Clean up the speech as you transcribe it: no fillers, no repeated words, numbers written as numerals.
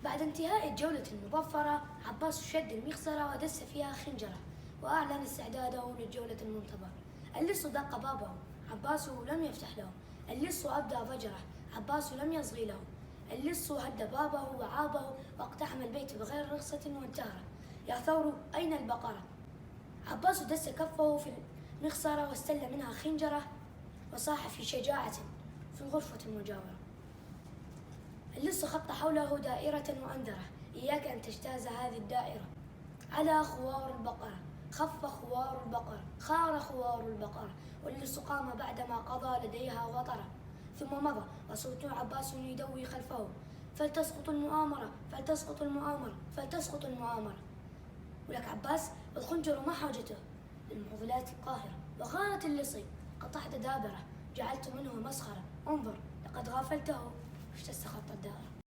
بعد انتهاء الجولة المظفرة، عباس شد المخزرة ودس فيها خنجره، وأعلن استعداده للجولة المنتظرة. اللص دق بابه، عباس لم يفتح له. اللص أبدى ضجره، عباس لم يصغي له. اللص هد بابه وعابه واقتحم البيت بغير رخصة وانتهره. يا ثور، أين البقرة؟ عباس دس كفه في المخزرة واستل منها خنجره وصاح في شجاعة في الغرفة المجاورة. اللص خط حوله دائرة وأنذره: إياك أن تجتاز هذه الدائرة. على خوار البقرة، خف خوار البقرة، خار خوار البقرة، واللص قام بعدما قضى لديها وطرة. ثم مضى وصوت عباس يدوي خلفه: فلتسقط المؤامرة، فلتسقط المؤامرة، فلتسقط المؤامرة. ولك عباس الخنجر ما حاجته للمعضلات القاهرة. وغارت اللصي: قطعت دابره، جعلت منه مسخرة، انظر لقد غافلته، اشتد خط الدائرة.